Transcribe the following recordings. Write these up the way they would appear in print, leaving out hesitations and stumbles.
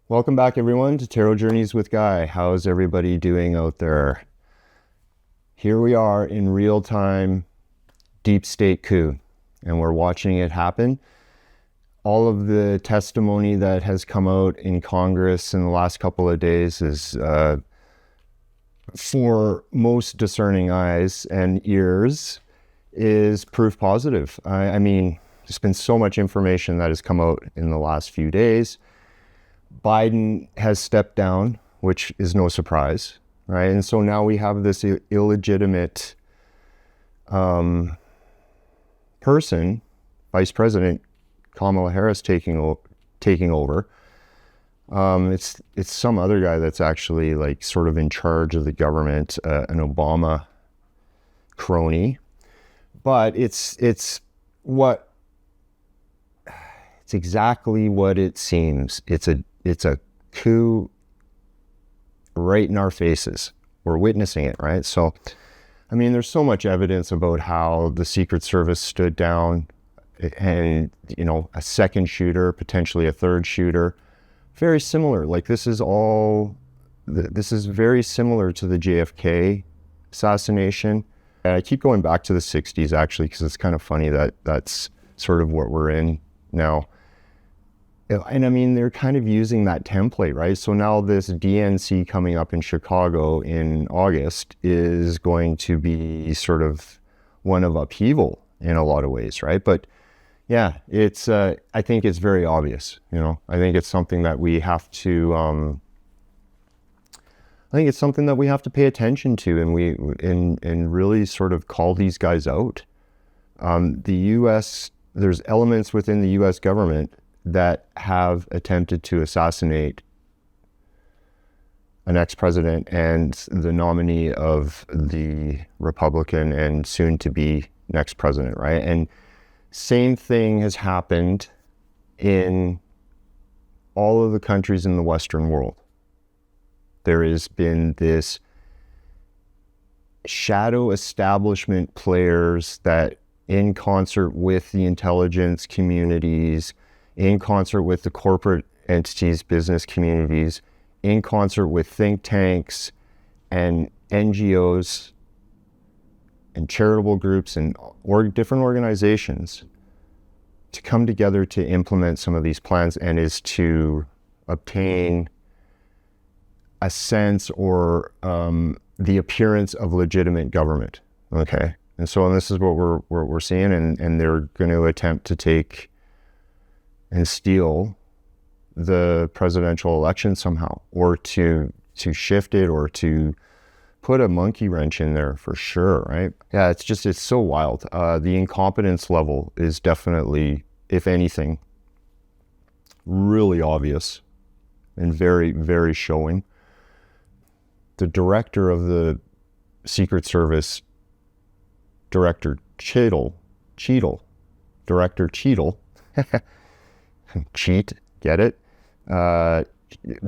Welcome back, everyone, to Tarot Journeys with Guy. How's everybody doing out there? Here we are in real time, deep state coup, and we're watching it happen. All of the testimony that has come out in Congress in the last couple of days is, for most discerning eyes and ears, is proof positive. I mean, there's been so much information that has come out in the last few days. Biden has stepped down, which is no surprise, right? And so now we have this illegitimate person, Vice President Kamala Harris, taking over. It's some other guy that's actually like sort of in charge of the government, an Obama crony. But it's exactly what it seems. It's a coup right in our faces. We're witnessing it, right? So, I mean, there's so much evidence about how the Secret Service stood down and, you know, a second shooter, potentially a third shooter. Very similar. Like this is very similar to the JFK assassination. And I keep going back to the 60s actually, because it's kind of funny that that's sort of what we're in now. And I mean, they're kind of using that template, right? So now this DNC coming up in Chicago in August is going to be sort of one of upheaval in a lot of ways, right? But yeah, it's, I think it's very obvious, you know? I think it's something that we have to, pay attention to and really sort of call these guys out. The US, there's elements within the US government that have attempted to assassinate an ex-president and the nominee of the Republican and soon to be next president, right? And same thing has happened in all of the countries in the Western world. There has been this shadow establishment players that in concert with the intelligence communities, in concert with the corporate entities, business communities, in concert with think tanks and NGOs and charitable groups and different organizations to come together to implement some of these plans, and is to obtain a sense or the appearance of legitimate government, okay? And so this is what we're seeing, and they're going to attempt to take and steal the presidential election somehow, or to shift it, or to put a monkey wrench in there for sure, right? Yeah, it's so wild. The incompetence level is definitely, if anything, really obvious and very, very showing. The director of the Secret Service, Director Cheadle, cheat, get it?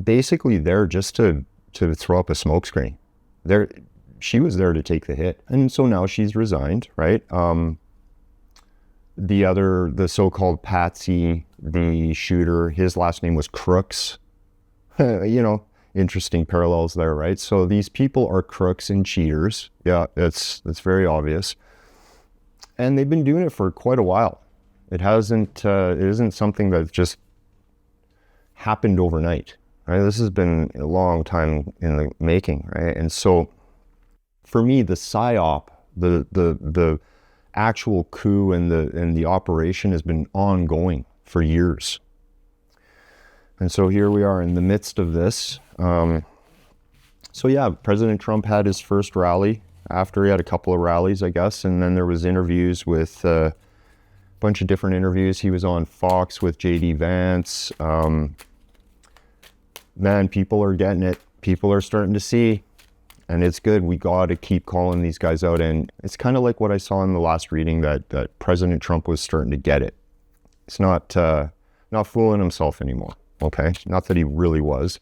Basically there just to throw up a smokescreen. She was there to take the hit. And so now she's resigned, right? The so-called Patsy, the shooter, his last name was Crooks. You know, interesting parallels there, right? So these people are crooks and cheaters. Yeah, that's very obvious. And they've been doing it for quite a while. It isn't something that just happened overnight, right? This has been a long time in the making, right? And so for me, the PSYOP, the actual coup and the operation has been ongoing for years. And so here we are in the midst of this. So yeah, President Trump had his first rally after he had a couple of rallies, I guess. And then there was interviews with, bunch of different interviews. He was on Fox with JD Vance. Man, people are getting it. People are starting to see, and it's good. We got to keep calling these guys out. And it's kind of like what I saw in the last reading, that President Trump was starting to get it. It's not fooling himself anymore. Okay, not that he really was.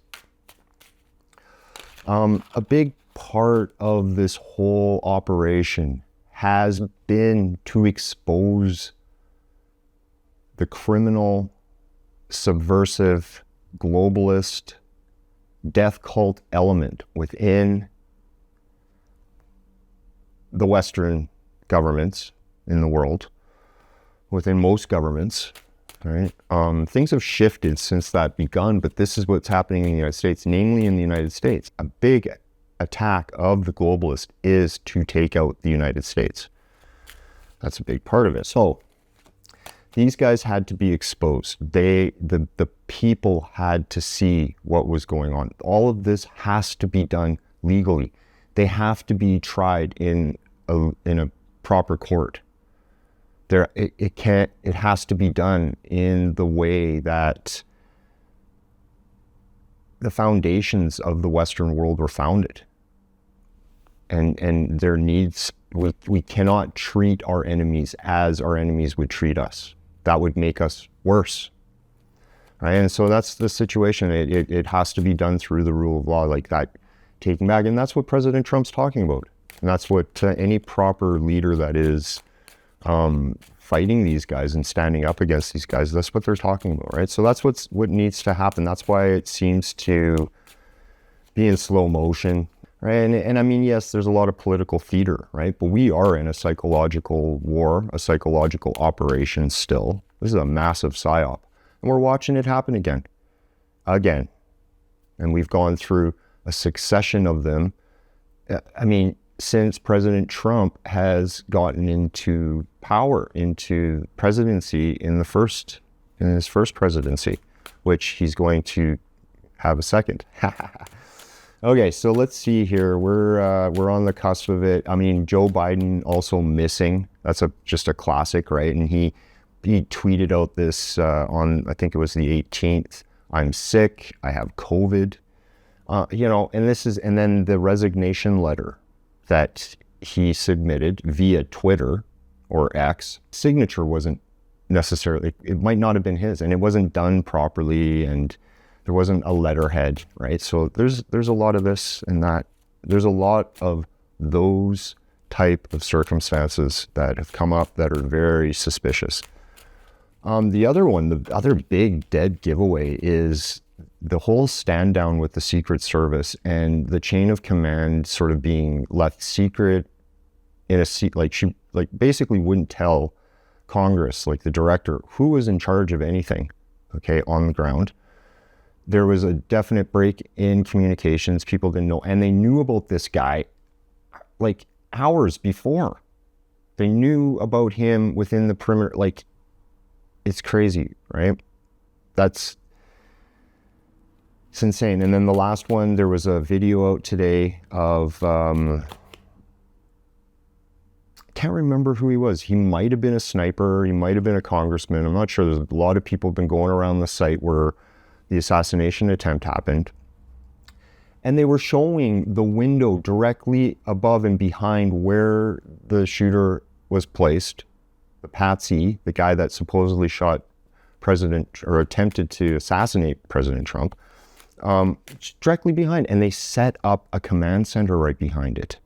A big part of this whole operation has been to expose the criminal, subversive globalist death cult element within the Western governments in the world, within most governments, right? Things have shifted since that begun, but this is what's happening in the United States, namely in the United States. A big attack of the globalists is to take out the United States. That's a big part of it. So these guys had to be exposed. The people had to see what was going on. All of this has to be done legally. They have to be tried in a proper court. It has to be done in the way that the foundations of the Western world were founded. And there needs, we cannot treat our enemies as our enemies would treat us. That would make us worse. Right? And so that's the situation. It has to be done through the rule of law, like that, taking back. And that's what President Trump's talking about. And that's what any proper leader that is fighting these guys and standing up against these guys, that's what they're talking about, right? So that's what needs to happen. That's why it seems to be in slow motion, right? And I mean, yes, there's a lot of political theater, right? But we are in a psychological war, a psychological operation still. This is a massive psyop. And we're watching it happen again. And we've gone through a succession of them. I mean, since President Trump has gotten into power, into presidency in his first presidency, which he's going to have a second. Okay, so let's see here. We're on the cusp of it. I mean, Joe Biden also missing. That's just a classic, right? And he tweeted out this on, I think it was the 18th. I'm sick. I have COVID. And then the resignation letter that he submitted via Twitter or X. Signature wasn't necessarily, it might not have been his, and it wasn't done properly, and there wasn't a letterhead, right? So there's a lot of this and that. There's a lot of those type of circumstances that have come up that are very suspicious. The other big dead giveaway is the whole stand down with the Secret Service and the chain of command sort of being left secret in a seat, like she basically wouldn't tell Congress, like the director, who was in charge of anything, okay, on the ground. There was a definite break in communications. People didn't know, and they knew about this guy like hours before. They knew about him within the perimeter. Like, it's crazy, right? It's insane. And then the last one, there was a video out today of, I can't remember who he was. He might have been a sniper. He might have been a congressman. I'm not sure. There's a lot of people have been going around the site where the assassination attempt happened. And they were showing the window directly above and behind where the shooter was placed. The patsy, the guy that supposedly shot President, or attempted to assassinate President Trump, directly behind, and they set up a command center right behind it.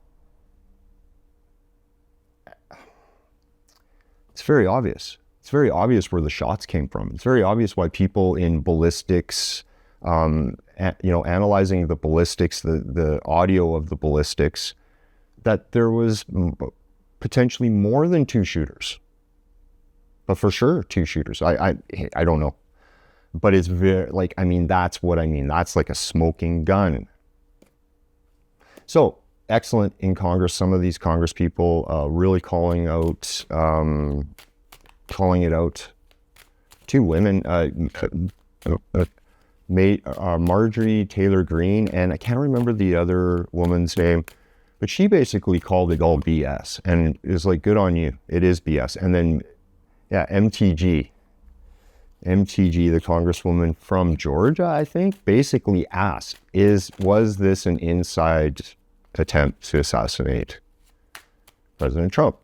It's very obvious. It's very obvious where the shots came from. It's very obvious why people in ballistics, analyzing the ballistics, the audio of the ballistics, that there was potentially more than two shooters. But for sure, two shooters. I don't know. But it's very, that's what I mean. That's like a smoking gun. So, excellent in Congress. Some of these Congress people really calling it out. Two women, Marjorie Taylor Greene, and I can't remember the other woman's name, but she basically called it all BS. And it was like, good on you. It is BS. And then, yeah, MTG, the congresswoman from Georgia, I think, basically asked, was this an inside attempt to assassinate President Trump?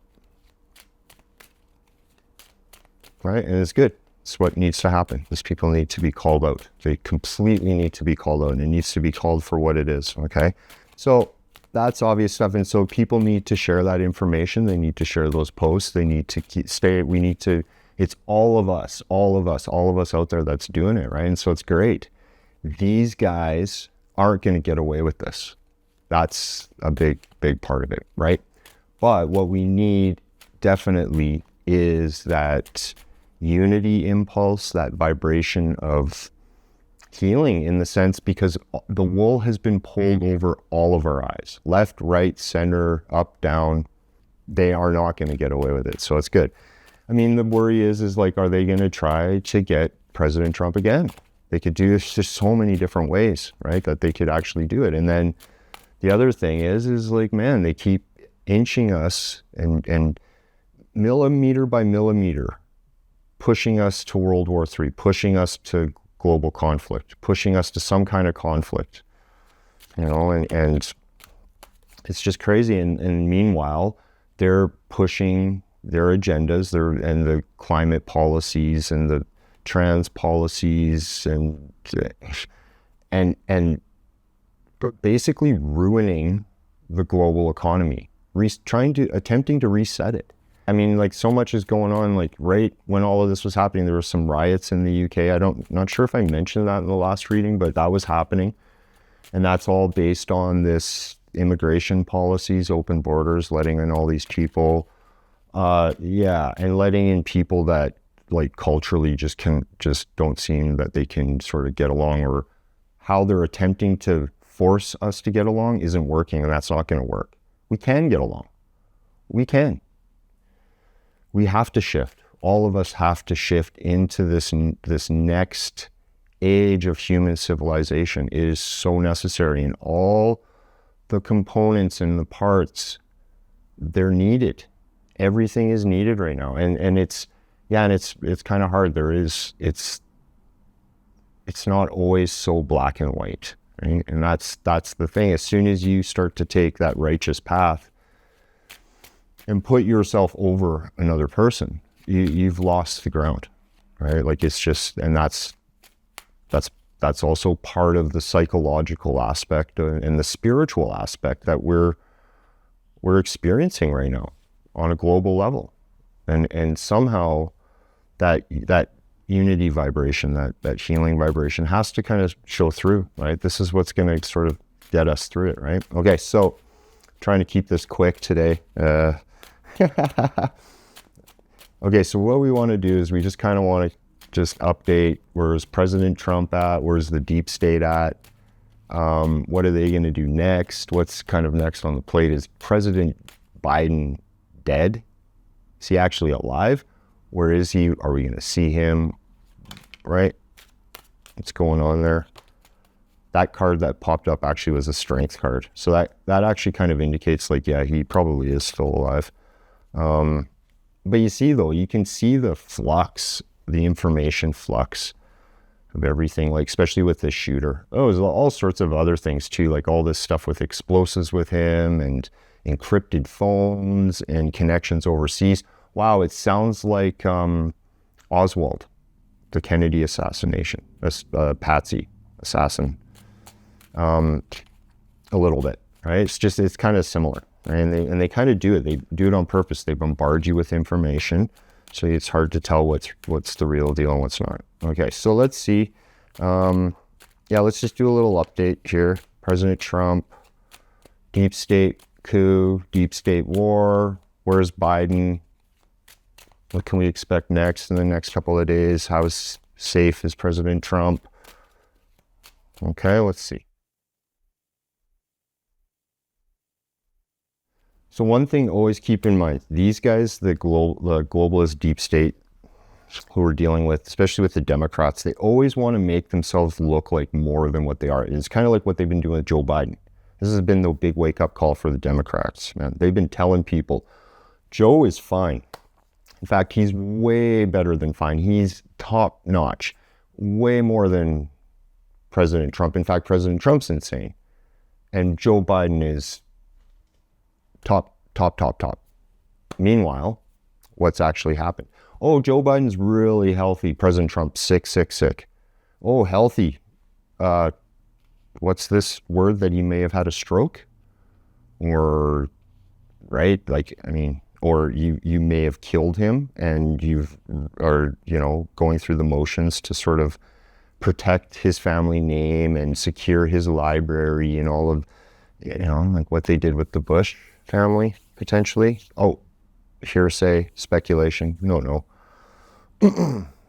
Right? And it's good. It's what needs to happen. These people need to be called out. They completely need to be called out, and it needs to be called for what it is, okay? So that's obvious stuff, and so people need to share that information. They need to share those posts. They need to it's all of us out there that's doing it, right? And so it's great. These guys aren't going to get away with this. That's a big part of it, right? But what we need definitely is that unity impulse, that vibration of healing, in the sense, because the wool has been pulled over all of our eyes, left, right, center, up, down. They are not going to get away with it. So it's good. I mean, the worry is like, are they going to try to get President Trump again? They could do this just so many different ways, right? That they could actually do it. And then the other thing is like, man, they keep inching us and millimeter by millimeter, pushing us to World War III, pushing us to global conflict, pushing us to some kind of conflict, you know, and it's just crazy. And meanwhile, they're pushing their agendas, and the climate policies and the trans policies and basically ruining the global economy, attempting to reset it. I mean, like, so much is going on. Like, right when all of this was happening, there were some riots in the UK. Not sure if I mentioned that in the last reading, but that was happening. And that's all based on this immigration policies, open borders, letting in all these people. And letting in people that, like, culturally just don't seem that they can sort of get along, or how they're attempting to force us to get along isn't working, and that's not going to work. We can get along. We can. We have to shift. All of us have to shift into this next age of human civilization. It is so necessary, and all the components and the parts, they're needed. Everything is needed right now, and it's kind of hard. It's not always so black and white, right? And that's the thing. As soon as you start to take that righteous path and put yourself over another person, you've lost the ground, right? Like, it's just, and that's also part of the psychological aspect and the spiritual aspect that we're experiencing right now on a global level. And somehow that unity vibration, that healing vibration has to kind of show through, right? This is what's going to sort of get us through it, right? Okay, so trying to keep this quick today. Okay, so what we want to do is we just kind of want to just update, where's President Trump at? Where's the deep state at? What are they going to do next? What's kind of next on the plate? Is President Biden dead? Is he actually alive? Where is he? Are we going to see him? Right? What's going on there? That card that popped up actually was a strength card. So that actually kind of indicates, like, yeah, he probably is still alive. But you see, though, you can see the flux, the information flux of everything, like, especially with this shooter. Oh, there's all sorts of other things too, like all this stuff with explosives with him and encrypted phones and connections overseas. Wow, it sounds like Oswald, the Kennedy assassination, Patsy assassin, a little bit, right? It's kind of similar, right? And they kind of do it. They do it on purpose. They bombard you with information, so it's hard to tell what's the real deal and what's not. Okay, so let's see. Let's just do a little update here. President Trump, deep state coup, deep state war. Where's Biden? What can we expect next in the next couple of days? How safe is President Trump? Okay, let's see. So one thing always keep in mind, these guys, the globalist deep state who we're dealing with, especially with the Democrats, they always want to make themselves look like more than what they are. It's kind of like what they've been doing with Joe Biden. This has been the big wake-up call for the Democrats, man. They've been telling people, Joe is fine. In fact, he's way better than fine. He's top notch, way more than President Trump. In fact, President Trump's insane. And Joe Biden is top. Meanwhile, what's actually happened? Oh, Joe Biden's really healthy. President Trump's sick. Oh, healthy. What's this word that he may have had a stroke? Or, right? Like, I mean, or you may have killed him and are going through the motions to sort of protect his family name and secure his library and all of, like what they did with the Bush family, potentially. Oh, hearsay, speculation, no.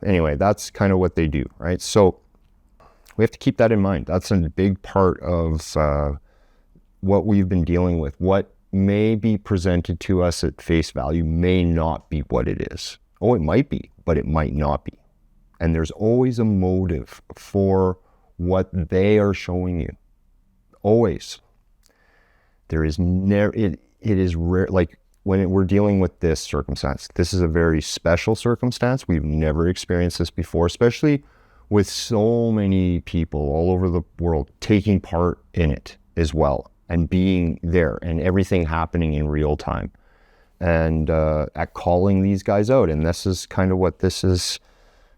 Anyway, that's kind of what they do, right? So we have to keep that in mind. That's a big part of what we've been dealing with. What may be presented to us at face value may not be what it is. Oh, it might be, but it might not be. And there's always a motive for what they are showing you. Always. There is never, it is rare, like when we're dealing with this circumstance, this is a very special circumstance. We've never experienced this before, especially with so many people all over the world taking part in it as well and being there and everything happening in real time and at calling these guys out. And this is kind of what this is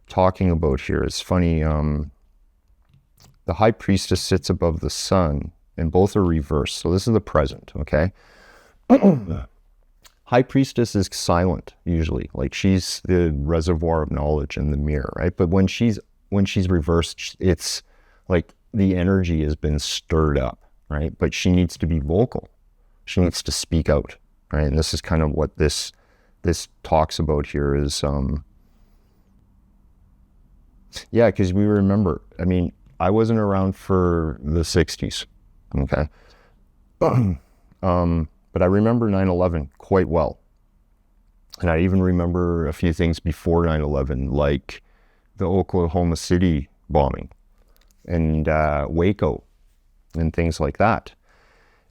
talking about here. It's funny. The high priestess sits above the sun and both are reversed. So this is the present, okay? High priestess is silent usually, like she's the reservoir of knowledge in the mirror, right? But when she's reversed, it's like the energy has been stirred up, right? But she needs to be vocal. She needs to speak out, right? And this is kind of what this talks about here is, yeah, because we remember, I mean, I wasn't around for the 60s, okay? But I remember 9/11 quite well. And I even remember a few things before 9/11, like the Oklahoma City bombing and Waco and things like that.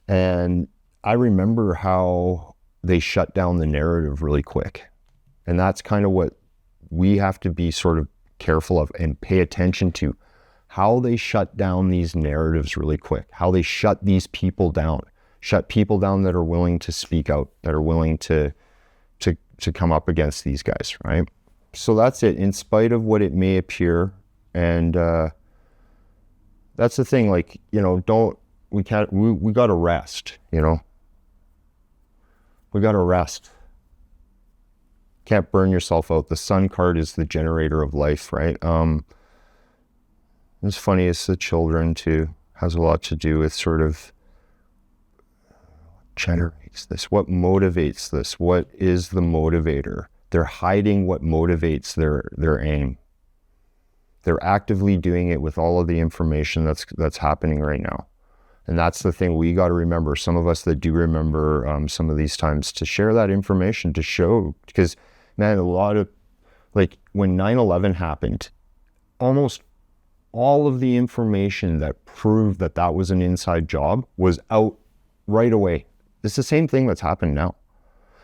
And I remember how they shut down the narrative really quick. And that's kind of what we have to be sort of careful of and pay attention to, how they shut down these narratives really quick, how they shut these people down that are willing to speak out, that are willing to come up against these guys, right? So that's it, in spite of what it may appear. And that's the thing, like, we got to rest, we got to rest. Can't burn yourself out. The sun card is the generator of life, right? It's funny, it's the children too, has a lot to do with sort of generates this, what motivates this, what is the motivator. They're hiding what motivates their aim. They're actively doing it with all of the information that's happening right now. And that's the thing we got to remember, some of us that do remember some of these times, to share that information, to show, because man, a lot of, like when 9/11 happened, almost all of the information that proved that was an inside job was out right away. It's the same thing that's happened now.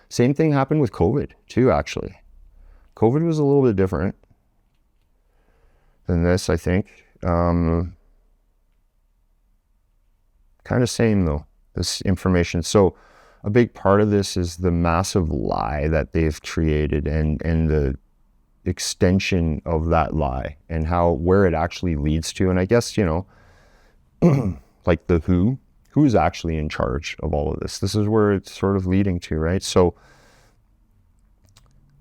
Same thing happened with COVID too, actually. COVID was a little bit different than this, I think. Kind of same though, this information. So a big part of this is the massive lie that they've created and the extension of that lie and where it actually leads to. And I guess, like the who's actually in charge of all of this. This is where it's sort of leading to, right? So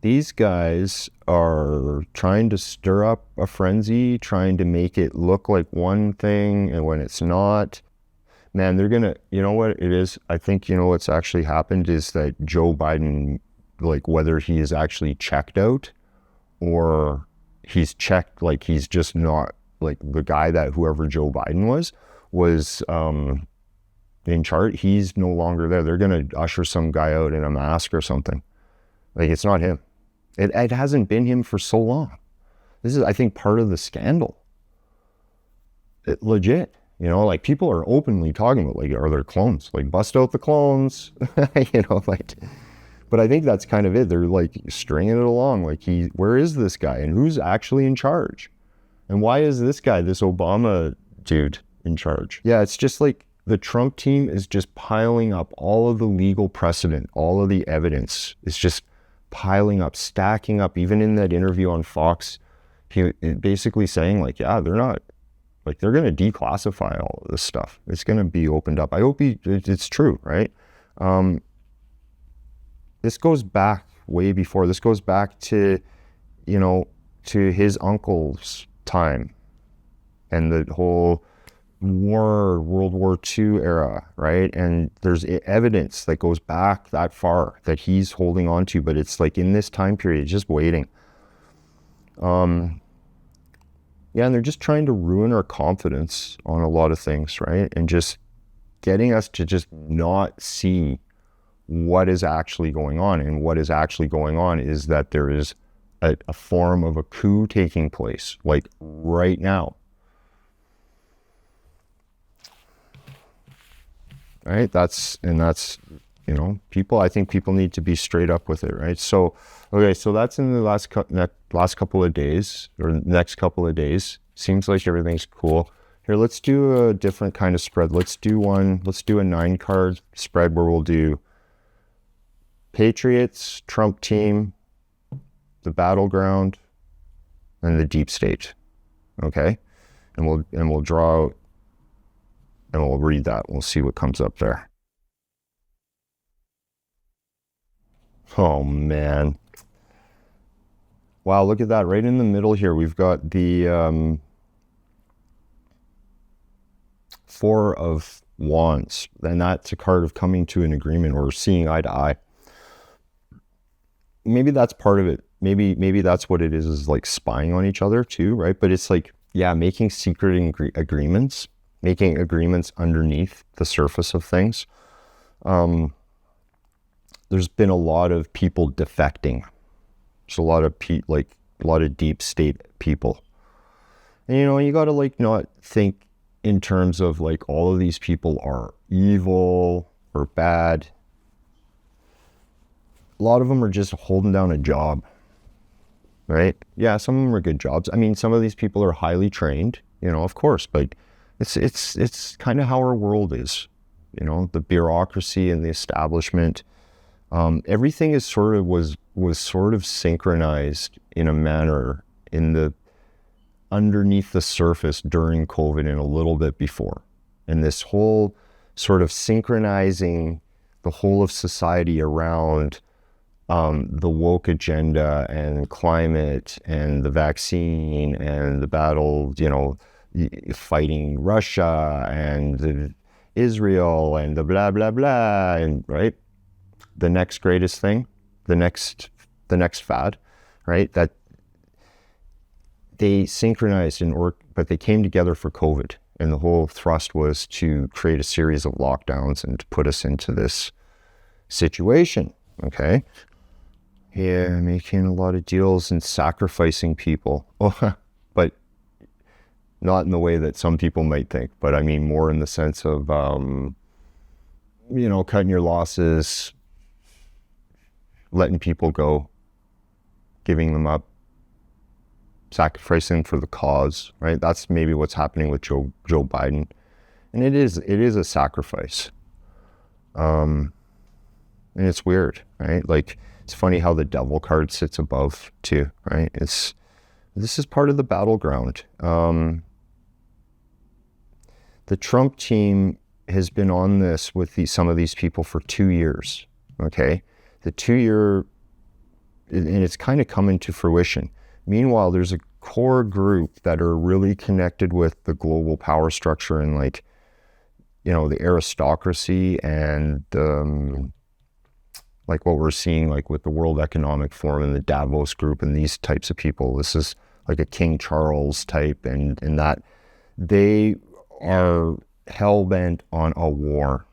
these guys are trying to stir up a frenzy, trying to make it look like one thing, and when it's not, man, they're gonna, you know what it is? I think, what's actually happened is that Joe Biden, like whether he is actually checked out or he's checked, like he's just not, like the guy that whoever Joe Biden was in charge, he's no longer there. They're gonna usher some guy out in a mask or something. Like, it's not him. It hasn't been him for so long. This is, I think, part of the scandal. Legit, like people are openly talking about, like, are there clones? Like, bust out the clones, like. But I think that's kind of it. They're like stringing it along. Like, where is this guy and who's actually in charge? And why is this guy, this Obama dude, in charge? Yeah, it's just like the Trump team is just piling up all of the legal precedent, all of the evidence. It's just piling up, stacking up. Even in that interview on Fox, he basically saying, like, yeah, they're not, like, they're going to declassify all of this stuff. It's going to be opened up. I hope it's true, right? This goes back way before. This goes back to, to his uncle's time. and the whole World War II era, right? And there's evidence that goes back that far that he's holding on to, but it's like in this time period, just waiting. Yeah, and they're just trying to ruin our confidence on a lot of things, right? And just getting us to just not see what is actually going on. And what is actually going on is that there is a form of a coup taking place, like right now. Right? That's, you know, I think people need to be straight up with it, right? So, okay, so that's in the last couple of days, or next couple of days. Seems like everything's cool. Here, let's do a different kind of spread. Let's do a 9-card spread where we'll do Patriots, Trump team, the battleground, and the deep state. Okay? And we'll draw out, and we'll read that. We'll see what comes up there. Oh man. Wow, look at that. Right in the middle here, we've got the 4 of Wands. And that's a card of coming to an agreement or seeing eye to eye. Maybe that's part of it. Maybe that's what it is like spying on each other too, right? But it's like, yeah, making secret agreements, making agreements underneath the surface of things. There's been a lot of people defecting. There's a lot of deep state people. And, you know, you got to like not think in terms of like all of these people are evil or bad. A lot of them are just holding down a job, right? Yeah, some of them are good jobs. I mean, some of these people are highly trained, you know, of course, but it's kind of how our world is, you know, the bureaucracy and the establishment. Everything is was sort of synchronized in a manner underneath the surface during COVID and a little bit before. And this whole sort of synchronizing the whole of society around the woke agenda and climate and the vaccine and the battle, you know, fighting Russia and Israel and the blah, blah, blah, and right? The next greatest thing, the next fad, right? That they synchronized but they came together for COVID, and the whole thrust was to create a series of lockdowns and to put us into this situation. Okay, yeah, making a lot of deals and sacrificing people, but not in the way that some people might think. But I mean more in the sense of you know, cutting your losses, letting people go, giving them up, sacrificing for the cause, right? That's maybe what's happening with Joe Biden. And it is a sacrifice. And it's weird, right? Like, it's funny how the devil card sits above too, right? This is part of the battleground. The Trump team has been on this with some of these people for 2 years, okay? The 2-year, and it's kind of coming to fruition. Meanwhile, there's a core group that are really connected with the global power structure and, like, you know, the aristocracy and like what we're seeing like with the World Economic Forum and the Davos group and these types of people. This is like a King Charles type, and that they are hell-bent on a war.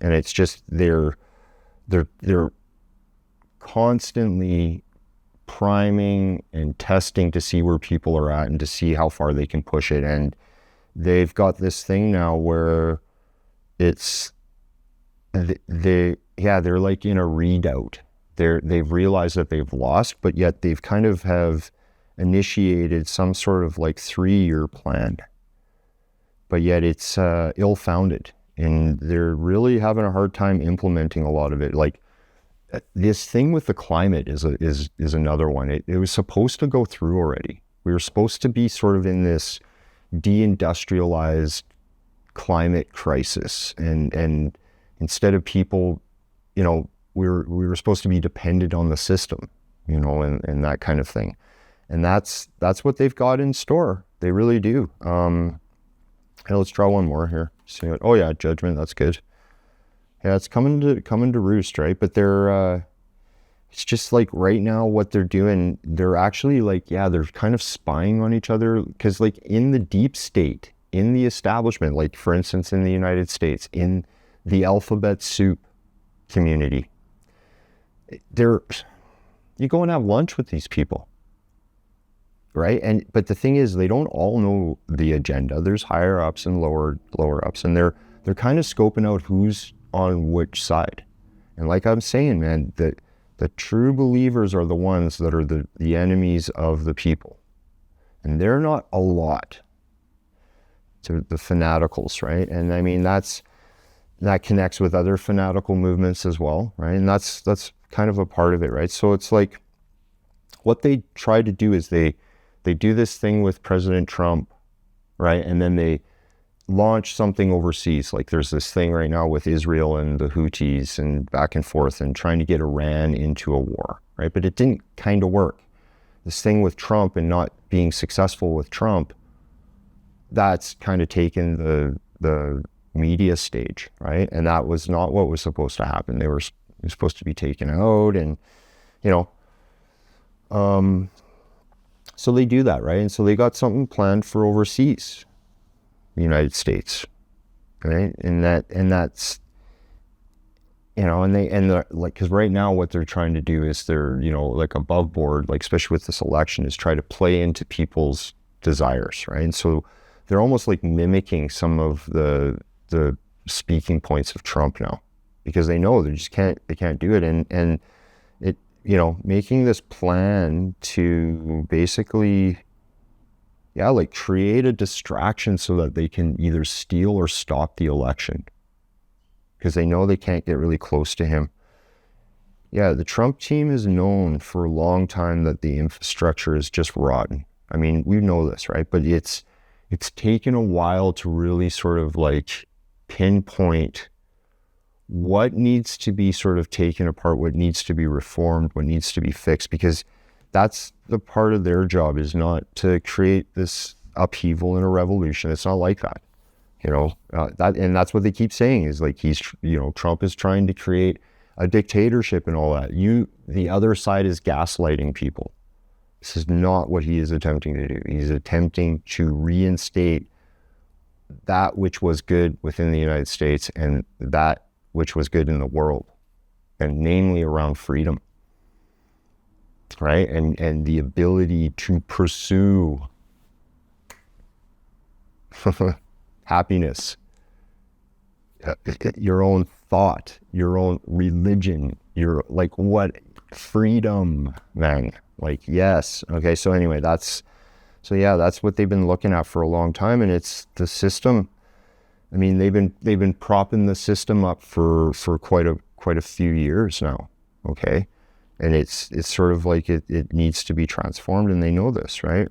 And it's just they're constantly priming and testing to see where people are at and to see how far they can push it. And they've got this thing now where it's they're like in a redoubt. They've realized that they've lost, but yet they've kind of have initiated some sort of like 3-year plan, but yet it's ill-founded, and they're really having a hard time implementing a lot of it. Like, this thing with the climate is another one. It was supposed to go through already. We were supposed to be sort of in this deindustrialized climate crisis, and instead of people, you know, we were supposed to be dependent on the system, you know, and that kind of thing. And that's what they've got in store. They really do. Hey, let's draw one more here. See what, oh yeah, Judgment. That's good. Yeah, it's coming to roost, right? But they're it's just like right now what they're doing. They're actually like, yeah, they're kind of spying on each other because like in the deep state, in the establishment, like for instance in the United States, in the alphabet soup community, you go and have lunch with these people, right? But the thing is, they don't all know the agenda. There's higher ups and lower ups, and they're kind of scoping out who's on which side. And like I'm saying, man, the true believers are the ones that are the enemies of the people, and they're not a lot to the fanaticals, right? And I mean that connects with other fanatical movements as well, right? And that's kind of a part of it, right? So it's like what they try to do is they do this thing with President Trump, right? And then they launch something overseas. Like there's this thing right now with Israel and the Houthis and back and forth and trying to get Iran into a war, right? But it didn't kind of work. This thing with Trump and not being successful with Trump, that's kind of taken the media stage, right? And that was not what was supposed to happen. They were supposed to be taken out, and so they do that, right? And so they got something planned for overseas, the United States, right? And that's like, because right now what they're trying to do is they're like above board, like especially with this election, is try to play into people's desires, right? And so they're almost like mimicking some of the speaking points of Trump now, because they know they can't do it, and it making this plan to basically like create a distraction so that they can either steal or stop the election, because they know they can't get really close to him. Yeah, the Trump team has known for a long time that the infrastructure is just rotten. I mean, we know this, right? But it's taken a while to really sort of like pinpoint what needs to be sort of taken apart, what needs to be reformed, what needs to be fixed, because that's the part of their job, is not to create this upheaval and a revolution. It's not like that, and that's what they keep saying, is like Trump is trying to create a dictatorship and all that. The other side is gaslighting people. This is not what he is attempting to do. He's attempting to reinstate that which was good within the United States and that which was good in the world, and namely around freedom, right? And the ability to pursue happiness, your own thought, your own religion, your like what freedom, man. Like, yes. Okay. So anyway, that's what they've been looking at for a long time. And it's the system. I mean, they've been propping the system up for quite a few years now. Okay. And it's sort of like it needs to be transformed, and they know this, right?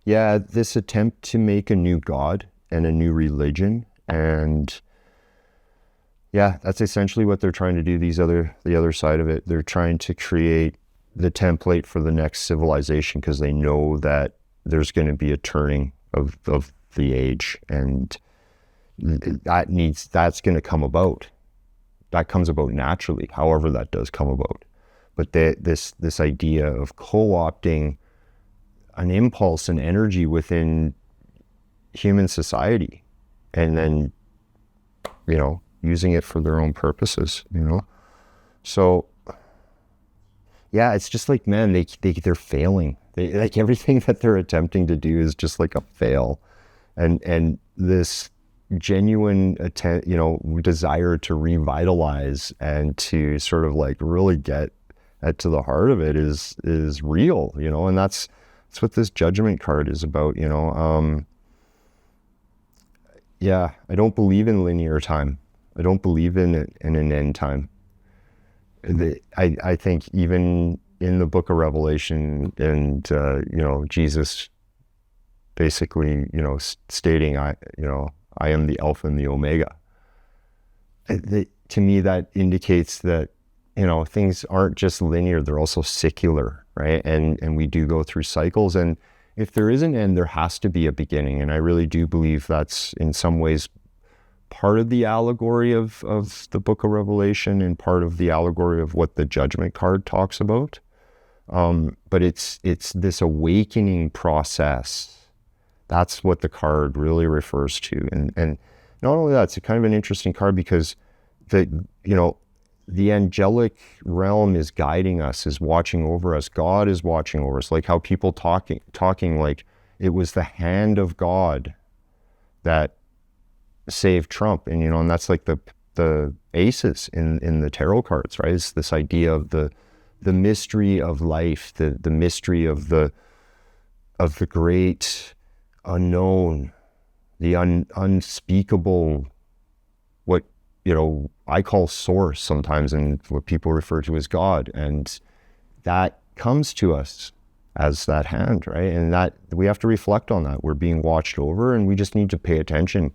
This attempt to make a new God and a new religion, and that's essentially what they're trying to do. The other side of it, they're trying to create the template for the next civilization, because they know that there's going to be a turning of the age, and that's going to come about. That comes about naturally, however that does come about. But this idea of co-opting an impulse and energy within human society, and then using it for their own purposes, so it's just like, man, they're failing. Like everything that they're attempting to do is just like a fail, and this genuine desire to revitalize and to sort of like really get to the heart of it is real, and that's what this Judgment card is about. I don't believe in linear time. I don't believe in an end time. I think even in the book of Revelation, and Jesus basically stating, I am the Alpha and the Omega. To me, that indicates that things aren't just linear; they're also secular, right? And we do go through cycles, and if there is an end, there has to be a beginning. And I really do believe that's in some ways part of the allegory of the book of Revelation and part of the allegory of what the judgment card talks about. But it's this awakening process. That's what the card really refers to. And not only that, it's a kind of an interesting card because the angelic realm is guiding us, is watching over us. God is watching over us. Like how people talking like it was the hand of God that saved Trump. And that's like the aces in the tarot cards, right? It's this idea of the mystery of life, the mystery of the great unknown, the unspeakable, what I call source sometimes, and what people refer to as God. And that comes to us as that hand, right? And that we have to reflect on that. We're being watched over, and we just need to pay attention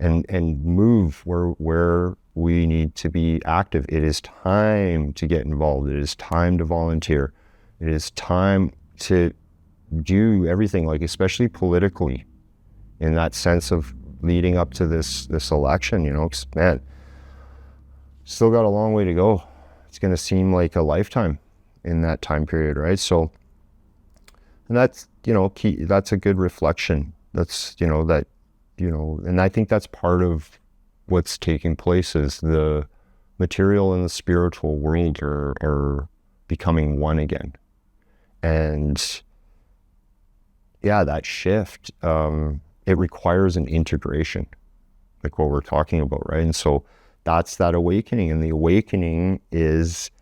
and move where we need to be active. It is time to get involved. It is time to volunteer. It is time to do everything, like especially politically, in that sense of leading up to this election. 'Cause, man, still got a long way to go. It's going to seem like a lifetime in that time period, right? So, and that's key. That's a good reflection. That's and I think that's part of what's taking place is the material and the spiritual world are becoming one again. And yeah, that shift, it requires an integration, like what we're talking about, right? And so that's that awakening. And the awakening is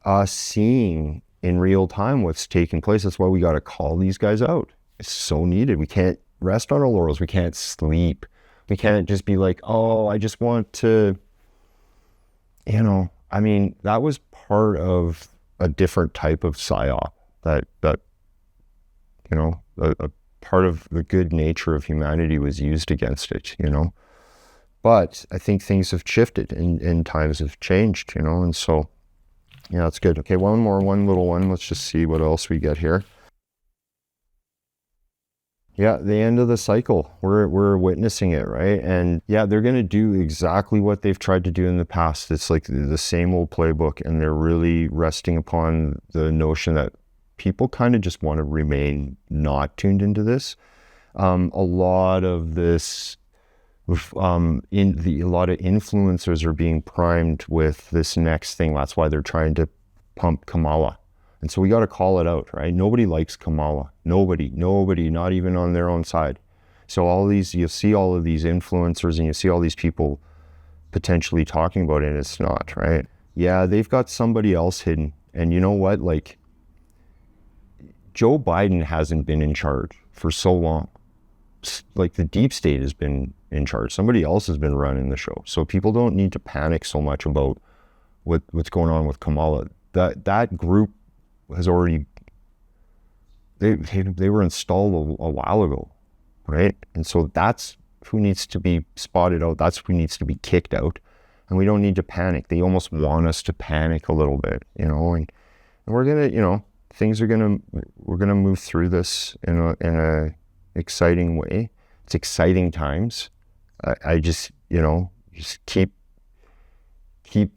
us seeing in real time what's taking place. That's why we got to call these guys out. It's so needed. We can't rest on our laurels. We can't sleep. We can't just be like, oh, I just want to, that was part of a different type of psyop that a part of the good nature of humanity was used against it, But I think things have shifted and times have changed, and so, yeah, that's good. Okay, one little one. Let's just see what else we get here. Yeah, the end of the cycle. We're witnessing it, right? And yeah, they're going to do exactly what they've tried to do in the past. It's like the same old playbook, and they're really resting upon the notion that people kind of just want to remain not tuned into this. A lot of this, a lot of influencers are being primed with this next thing. That's why they're trying to pump Kamala. And so we got to call it out, right? Nobody likes Kamala. Nobody, not even on their own side. So you'll see all of these influencers and you see all these people potentially talking about it, and it's not, right? Yeah, they've got somebody else hidden. And you know what? Like, Joe Biden hasn't been in charge for so long. Like, the deep state has been in charge. Somebody else has been running the show. So people don't need to panic so much about what's going on with Kamala. That group has already, they were installed a while ago, right? And so that's who needs to be spotted out. That's who needs to be kicked out. And we don't need to panic. They almost want us to panic a little bit, and we're gonna, we're gonna move through this in a exciting way. It's exciting times. I just, just keep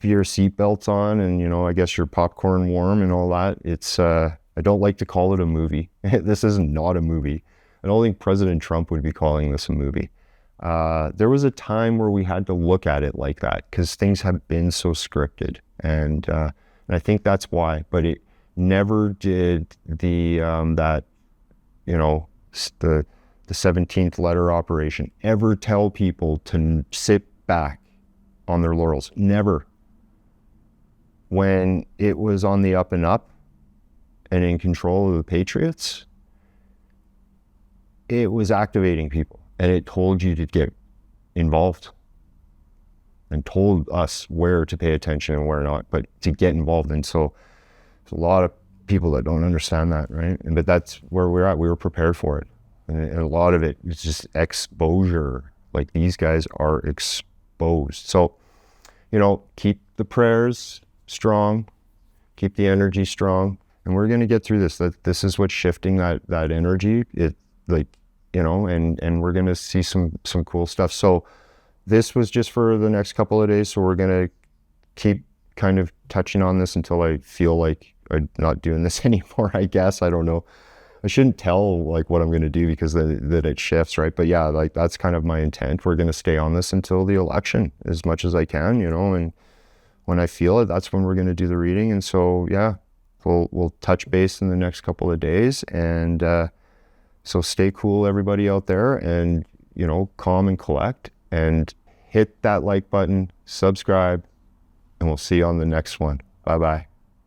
your seatbelts on, and I guess your popcorn warm and all that. It's I don't like to call it a movie. This is not a movie. I don't think President Trump would be calling this a movie. There was a time where we had to look at it like that because things have been so scripted, and I think that's why. But it never did the 17th letter operation ever tell people to sit back on their laurels. Never. When it was on the up and up and in control of the Patriots, it was activating people, and it told you to get involved and told us where to pay attention and where not, but to get involved. And so there's a lot of people that don't understand that, right? But that's where we're at. We were prepared for it. And a lot of it is just exposure. Like, these guys are exposed. So, keep the prayers strong, keep the energy strong, and we're going to get through this. This is what's shifting that energy. It, like, and we're going to see some cool stuff. So this was just for the next couple of days. So we're going to keep kind of touching on this until I feel like I'm not doing this anymore, I guess. I don't know. I shouldn't tell like what I'm going to do because that it shifts, right? But yeah, like that's kind of my intent. We're going to stay on this until the election as much as I can, and when I feel it, that's when we're going to do the reading. And so, yeah, we'll touch base in the next couple of days. And so stay cool, everybody out there, and, calm and collect, and hit that like button, subscribe, and we'll see you on the next one. Bye-bye.